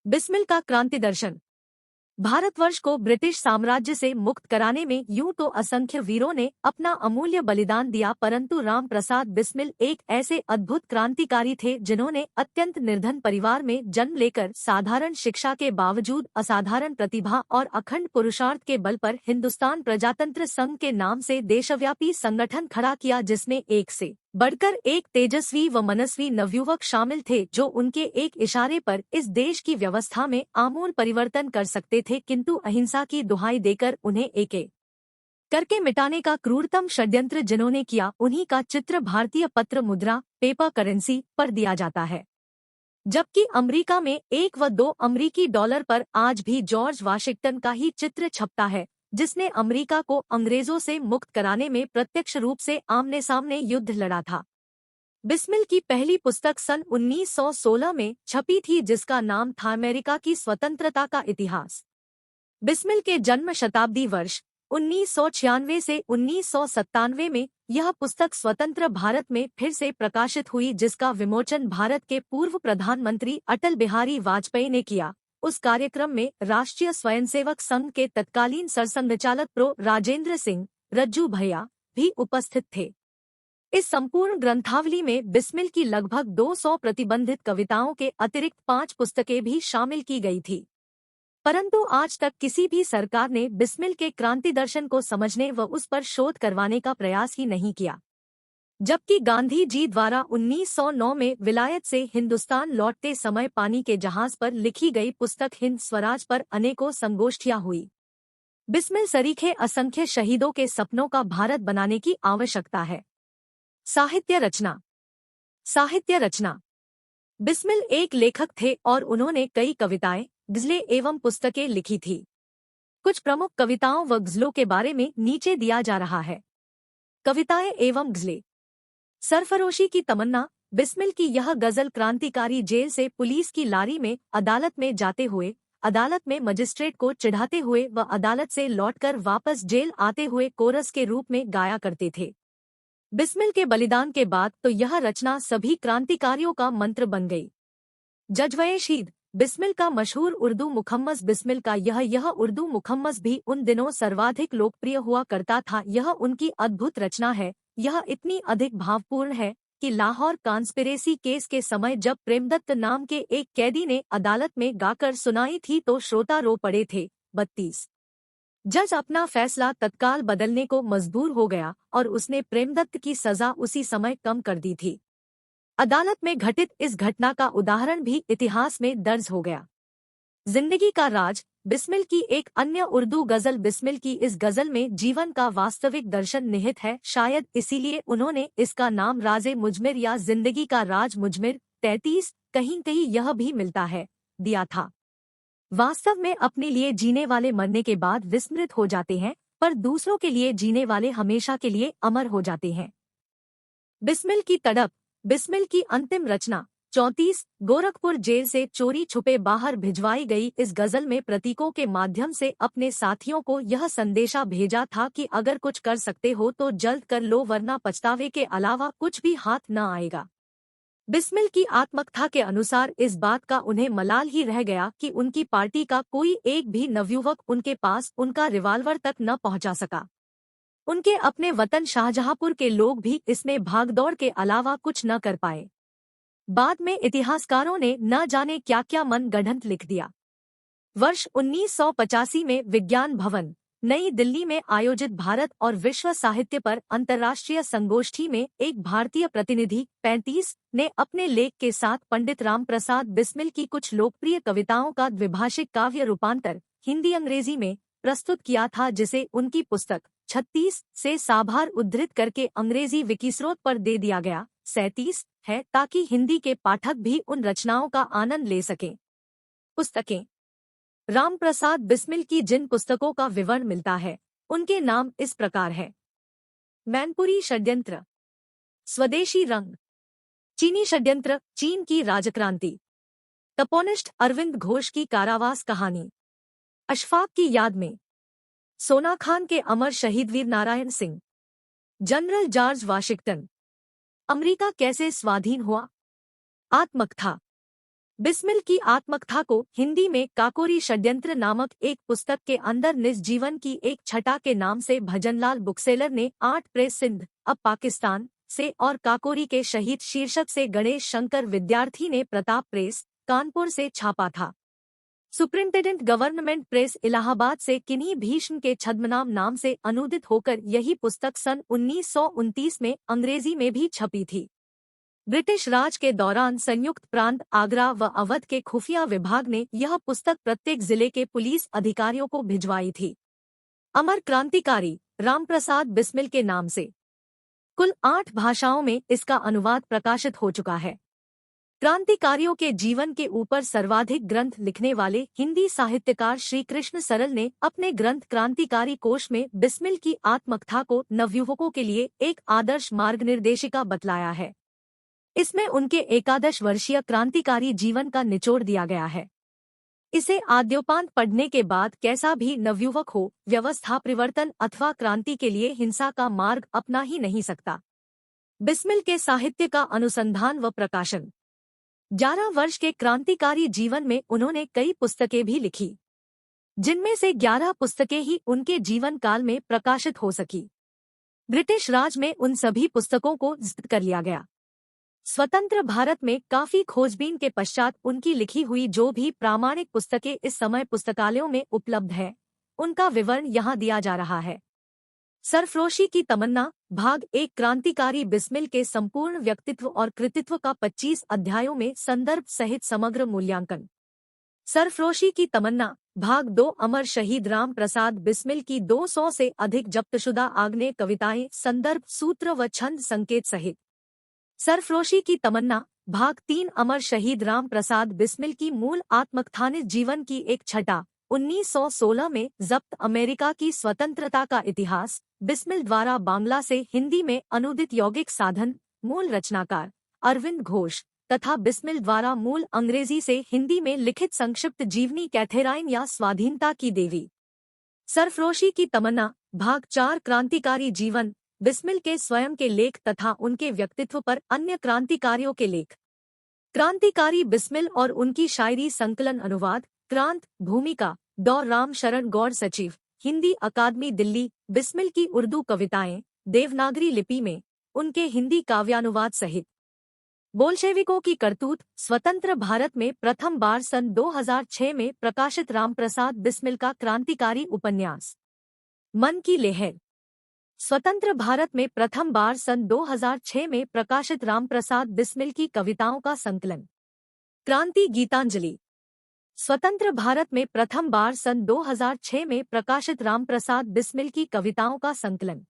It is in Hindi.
बिस्मिल का क्रांति दर्शन। भारतवर्ष को ब्रिटिश साम्राज्य से मुक्त कराने में यूं तो असंख्य वीरों ने अपना अमूल्य बलिदान दिया, परंतु राम प्रसाद बिस्मिल एक ऐसे अद्भुत क्रांतिकारी थे जिन्होंने अत्यंत निर्धन परिवार में जन्म लेकर साधारण शिक्षा के बावजूद असाधारण प्रतिभा और अखंड पुरुषार्थ के बल पर हिंदुस्तान प्रजातंत्र संघ के नाम से देशव्यापी संगठन खड़ा किया, जिसमें एक से बढ़कर एक तेजस्वी व मनस्वी नवयुवक शामिल थे जो उनके एक इशारे पर इस देश की व्यवस्था में आमूल परिवर्तन कर सकते थे, किंतु अहिंसा की दुहाई देकर उन्हें एक एक करके मिटाने का क्रूरतम षड्यंत्र जिन्होंने किया, उन्हीं का चित्र भारतीय पत्र मुद्रा पेपर करेंसी पर दिया जाता है। जबकि अमेरिका में 1 व 2 अमेरिकी डॉलर पर आज भी जॉर्ज वाशिंगटन का ही चित्र छपता है, जिसने अमेरिका को अंग्रेजों से मुक्त कराने में प्रत्यक्ष रूप से आमने सामने युद्ध लड़ा था। बिस्मिल की पहली पुस्तक सन 1916 में छपी थी, जिसका नाम था अमेरिका की स्वतंत्रता का इतिहास। बिस्मिल के जन्म शताब्दी वर्ष 1996 से 1997 में यह पुस्तक स्वतंत्र भारत में फिर से प्रकाशित हुई, जिसका विमोचन भारत के पूर्व प्रधानमंत्री अटल बिहारी वाजपेयी ने किया। उस कार्यक्रम में राष्ट्रीय स्वयंसेवक संघ के तत्कालीन सरसंघचालक प्रो राजेंद्र सिंह रज्जू भैया भी उपस्थित थे। इस संपूर्ण ग्रंथावली में बिस्मिल की लगभग 200 प्रतिबंधित कविताओं के अतिरिक्त 5 पुस्तकें भी शामिल की गई थी, परंतु आज तक किसी भी सरकार ने बिस्मिल के क्रांति दर्शन को समझने व उस पर शोध करवाने का प्रयास ही नहीं किया। जबकि गांधी जी द्वारा 1909 में विलायत से हिंदुस्तान लौटते समय पानी के जहाज पर लिखी गई पुस्तक हिंद स्वराज पर अनेकों संगोष्ठियां हुई। बिस्मिल सरीखे असंख्य शहीदों के सपनों का भारत बनाने की आवश्यकता है। साहित्य रचना। साहित्य रचना। बिस्मिल एक लेखक थे और उन्होंने कई कविताएं, गज़लें एवं पुस्तकें लिखी थी। कुछ प्रमुख कविताओं व गज़लों के बारे में नीचे दिया जा रहा है। कविताएं एवं गज़लें। सरफरोशी की तमन्ना। बिस्मिल की यह गजल क्रांतिकारी जेल से पुलिस की लारी में अदालत में जाते हुए, अदालत में मजिस्ट्रेट को चिढ़ाते हुए व अदालत से लौटकर वापस जेल आते हुए कोरस के रूप में गाया करते थे। बिस्मिल के बलिदान के बाद तो यह रचना सभी क्रांतिकारियों का मंत्र बन गई। जज्बे शीद। बिस्मिल का मशहूर उर्दू मुखम्मस। बिस्मिल का यह उर्दू मुखम्मस भी उन दिनों सर्वाधिक लोकप्रिय हुआ करता था। यह उनकी अद्भुत रचना है। यह इतनी अधिक भावपूर्ण है कि लाहौर कॉन्स्पिरेसी केस के समय जब प्रेमदत्त नाम के एक कैदी ने अदालत में गाकर सुनाई थी तो श्रोता रो पड़े थे। 32 जज अपना फैसला तत्काल बदलने को मजबूर हो गया और उसने प्रेमदत्त की सजा उसी समय कम कर दी थी। अदालत में घटित इस घटना का उदाहरण भी इतिहास में दर्ज हो गया। जिंदगी का राज। बिस्मिल की एक अन्य उर्दू गजल। बिस्मिल की इस गजल में जीवन का वास्तविक दर्शन निहित है, शायद इसीलिए उन्होंने इसका नाम राजे मुजमिर या जिंदगी का राज मुजमिर 33 कहीं कहीं यह भी मिलता है दिया था। वास्तव में अपने लिए जीने वाले मरने के बाद विस्मृत हो जाते हैं, पर दूसरों के लिए जीने वाले हमेशा के लिए अमर हो जाते हैं। बिस्मिल की तड़प। बिस्मिल की अंतिम रचना 34 गोरखपुर जेल से चोरी छुपे बाहर भिजवाई गई इस गजल में प्रतीकों के माध्यम से अपने साथियों को यह संदेशा भेजा था कि अगर कुछ कर सकते हो तो जल्द कर लो, वरना पछतावे के अलावा कुछ भी हाथ न आएगा। बिस्मिल की आत्मकथा के अनुसार इस बात का उन्हें मलाल ही रह गया कि उनकी पार्टी का कोई एक भी नवयुवक उनके पास उनका रिवाल्वर तक न पहुंचा सका। उनके अपने वतन शाहजहांपुर के लोग भी इसमें भागदौड़ के अलावा कुछ न कर पाए। बाद में इतिहासकारों ने न जाने क्या क्या मन गढ़ंत लिख दिया। वर्ष 1985 में विज्ञान भवन नई दिल्ली में आयोजित भारत और विश्व साहित्य पर अंतर्राष्ट्रीय संगोष्ठी में एक भारतीय प्रतिनिधि 35 ने अपने लेख के साथ पंडित राम प्रसाद बिस्मिल की कुछ लोकप्रिय कविताओं का द्विभाषिक काव्य रूपांतर हिंदी अंग्रेजी में प्रस्तुत किया था, जिसे उनकी पुस्तक 36 से साभार उद्धृत करके अंग्रेजी विकिस्रोत पर दे दिया गया। 37 है ताकि हिंदी के पाठक भी उन रचनाओं का आनंद ले सकें। पुस्तकें। राम प्रसाद बिस्मिल की जिन पुस्तकों का विवरण मिलता है उनके नाम इस प्रकार है। मैनपुरी षड्यंत्र, स्वदेशी रंग, चीनी षड्यंत्र, चीन की राजक्रांति, तपोनिष्ठ अरविंद घोष की कारावास कहानी, अशफाक की याद में, सोना खान के अमर शहीद Veer Narayan Singh, general George Washington, America कैसे स्वाधीन हुआ, आत्मकथा। बिस्मिल की आत्मकथा को हिंदी में काकोरी षड्यंत्र नामक एक पुस्तक के अंदर निज जीवन की एक छटा के नाम से भजनलाल बुकसेलर ने 8 प्रेस सिंध अब पाकिस्तान से और काकोरी के शहीद शीर्षक से गणेश शंकर विद्यार्थी ने प्रताप प्रेस कानपुर से छापा था। सुप्रिंटेंडेंट गवर्नमेंट प्रेस इलाहाबाद से किन्हीं भीष्म के छद्मनाम नाम से अनुदित होकर यही पुस्तक सन 1929 में अंग्रेजी में भी छपी थी। ब्रिटिश राज के दौरान संयुक्त प्रांत आगरा व अवध के खुफिया विभाग ने यह पुस्तक प्रत्येक जिले के पुलिस अधिकारियों को भिजवाई थी। अमर क्रांतिकारी रामप्रसाद बिस्मिल के नाम से कुल 8 भाषाओं में इसका अनुवाद प्रकाशित हो चुका है। क्रांतिकारियों के जीवन के ऊपर सर्वाधिक ग्रंथ लिखने वाले हिंदी साहित्यकार श्री कृष्ण सरल ने अपने ग्रंथ क्रांतिकारी कोश में बिस्मिल की आत्मकथा को नवयुवकों के लिए एक आदर्श मार्गनिर्देशिका बतलाया है। इसमें उनके 11 वर्षीय क्रांतिकारी जीवन का निचोड़ दिया गया है। इसे आद्योपांत पढ़ने के बाद कैसा भी नवयुवक हो व्यवस्था परिवर्तन अथवा क्रांति के लिए हिंसा का मार्ग अपना ही नहीं सकता। बिस्मिल के साहित्य का अनुसंधान व प्रकाशन 11 वर्ष के क्रांतिकारी जीवन में उन्होंने कई पुस्तकें भी लिखी, जिनमें से 11 पुस्तकें ही उनके जीवन काल में प्रकाशित हो सकी। ब्रिटिश राज में उन सभी पुस्तकों को जब्त कर लिया गया। स्वतंत्र भारत में काफी खोजबीन के पश्चात उनकी लिखी हुई जो भी प्रामाणिक पुस्तकें इस समय पुस्तकालयों में उपलब्ध है, उनका विवरण यहाँ दिया जा रहा है। सरफरोशी की तमन्ना भाग 1 क्रांतिकारी बिस्मिल के संपूर्ण व्यक्तित्व और कृतित्व का 25 अध्यायों में संदर्भ सहित समग्र मूल्यांकन। सरफरोशी की तमन्ना भाग 2 अमर शहीद राम प्रसाद बिस्मिल की 200 से अधिक जब्तशुदा आग्नेय कविताएं संदर्भ सूत्र व छंद संकेत सहित। सरफरोशी की तमन्ना भाग 3 अमर शहीद राम प्रसाद बिस्मिल की मूल आत्मकथानिक जीवन की एक छटा 1916 में जब्त अमेरिका की स्वतंत्रता का इतिहास बिस्मिल द्वारा बांग्ला से हिंदी में अनुदित यौगिक साधन मूल रचनाकार अरविंद घोष तथा बिस्मिल द्वारा मूल अंग्रेजी से हिंदी में लिखित संक्षिप्त जीवनी कैथेराइन या स्वाधीनता की देवी। सरफरोशी की तमन्ना भाग 4 क्रांतिकारी जीवन बिस्मिल के स्वयं के लेख तथा उनके व्यक्तित्व पर अन्य क्रांतिकारियों के लेख। क्रांतिकारी बिस्मिल और उनकी शायरी संकलन अनुवाद क्रांत भूमिका डॉ राम शरण गौड़ सचिव हिंदी अकादमी दिल्ली। बिस्मिल की उर्दू कविताएं देवनागरी लिपि में उनके हिंदी काव्यानुवाद सहित। बोल्शेविकों की करतूत स्वतंत्र भारत में प्रथम बार सन 2006 में प्रकाशित रामप्रसाद बिस्मिल का क्रांतिकारी उपन्यास मन की लहर। स्वतंत्र भारत में प्रथम बार सन 2006 में प्रकाशित रामप्रसाद बिस्मिल की कविताओं का संकलन क्रांति गीतांजलि। स्वतंत्र भारत में प्रथम बार सन 2006 में प्रकाशित रामप्रसाद बिस्मिल की कविताओं का संकलन